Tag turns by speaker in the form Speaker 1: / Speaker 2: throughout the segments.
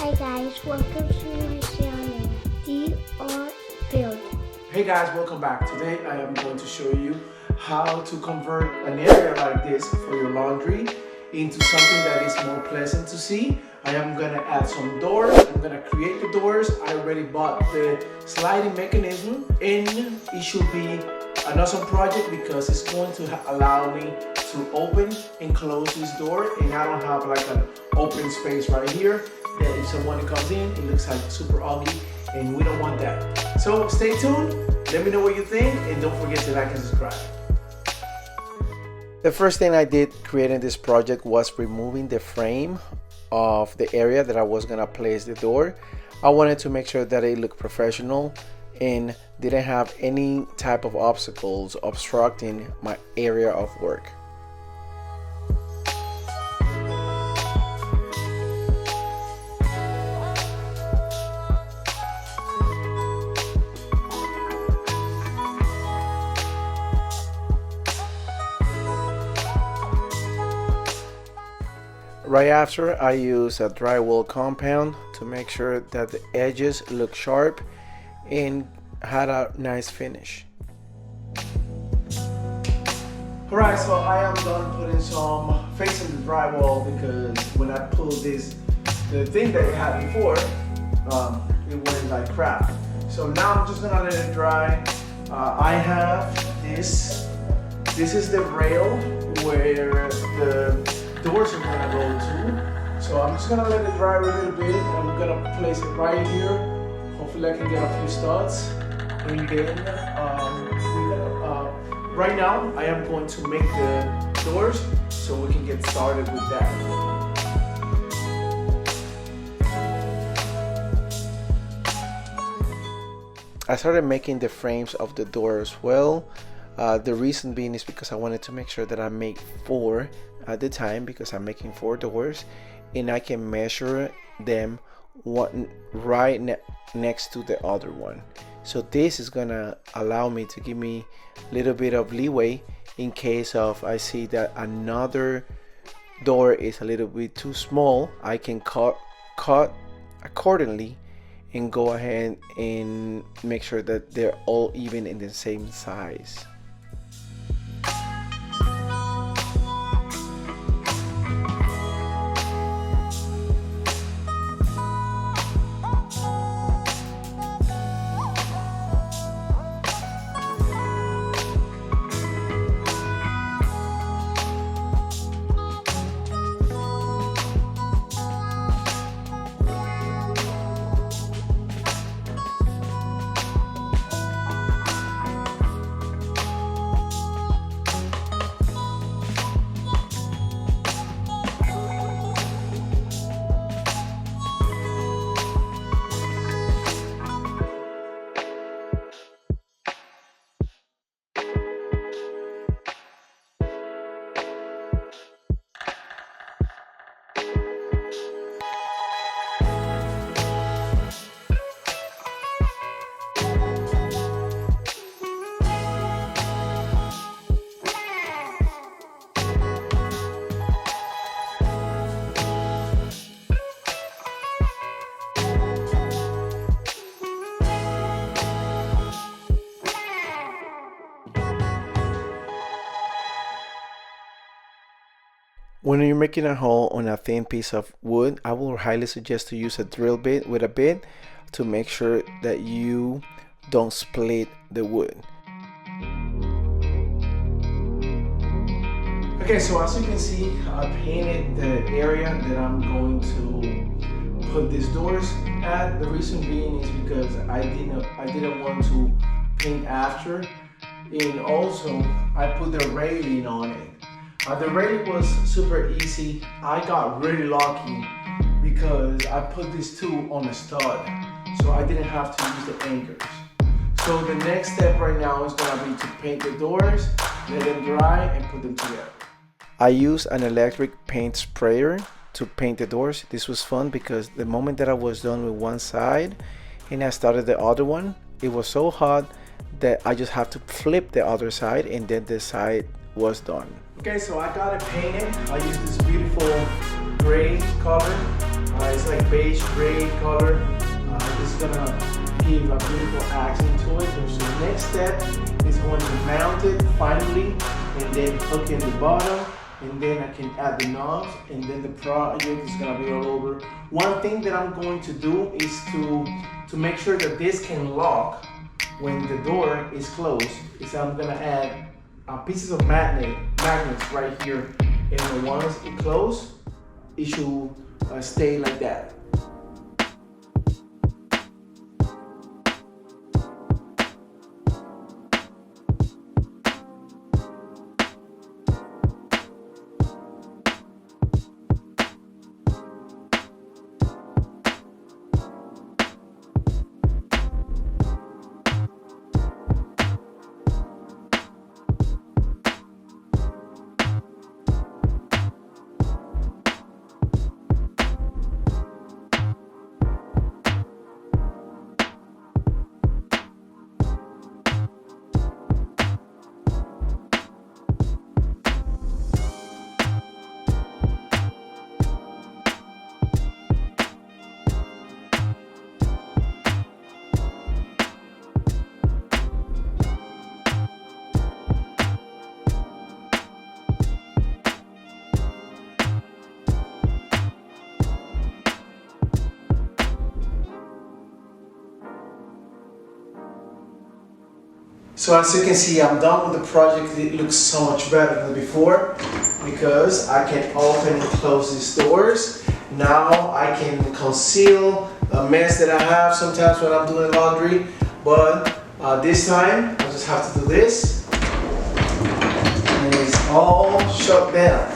Speaker 1: Hi guys, welcome to my channel, DR Build.
Speaker 2: Hey guys, welcome back. Today I am going to show you how to convert an area like this for your laundry into something that is more pleasant to see. I am going to add some doors. I'm going to create the doors. I already bought the sliding mechanism and it should be an awesome project because it's going to allow me to open and close this door, and I don't have like an open space right here that if someone comes in, it looks like super ugly, and we don't want that. So stay tuned, let me know what you think, and don't forget to like and subscribe.
Speaker 3: The first thing I did creating this project was removing the frame of the area that I was gonna place the door. I wanted to make sure that it looked professional and didn't have any type of obstacles obstructing my area of work. Right after, I use a drywall compound to make sure that the edges look sharp and had a nice finish.
Speaker 2: Alright, so I am done putting some face in the drywall because when I pulled this, the thing that it had before, it went like crap. So now I'm just gonna let it dry. I have this is the rail where the doors are gonna go to. So I'm just gonna let it dry a little bit. I'm gonna place it right here. Hopefully I can get a few studs. And then right now I am going to make the doors so we can get started with that.
Speaker 3: I started making the frames of the doors well. The reason being is because I wanted to make sure that I make 4 at the time, because I'm making 4 doors and I can measure them one right next to the other one. So this is gonna allow me to give me a little bit of leeway in case of I see that another door is a little bit too small. I can cut accordingly and go ahead and make sure that they're all even in the same size. When you're making a hole on a thin piece of wood, I will highly suggest to use a drill bit with a bit to make sure that you don't split the wood.
Speaker 2: Okay, so as you can see, I painted the area that I'm going to put these doors at. The reason being is because I didn't want to paint after, and also I put the railing on it. The railing was super easy. I got really lucky because I put these 2 on a stud, so I didn't have to use the anchors. So the next step right now is gonna be to paint the doors, let them dry, and put them together.
Speaker 3: I used an electric paint sprayer to paint the doors. This was fun because the moment that I was done with one side and I started the other one, it was so hot that I just have to flip the other side and then the side was done.
Speaker 2: Okay, so I got it painted. I used this beautiful gray color. It's like beige gray color. This is gonna give a beautiful accent to it. So the next step is going to mount it finally, and then hook in the bottom, and then I can add the knobs, and then the project is gonna be all over. One thing that I'm going to do is to make sure that this can lock when the door is closed. Is I'm gonna add pieces of magnets right here, and once it closes, it should stay like that. So as you can see, I'm done with the project. It looks so much better than before because I can open and close these doors. Now I can conceal a mess that I have sometimes when I'm doing laundry. But this time, I just have to do this. And it's all shut down.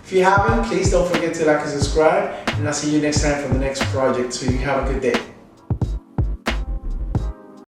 Speaker 2: If you haven't, please don't forget to like and subscribe. And I'll see you next time for the next project. So you have a good day.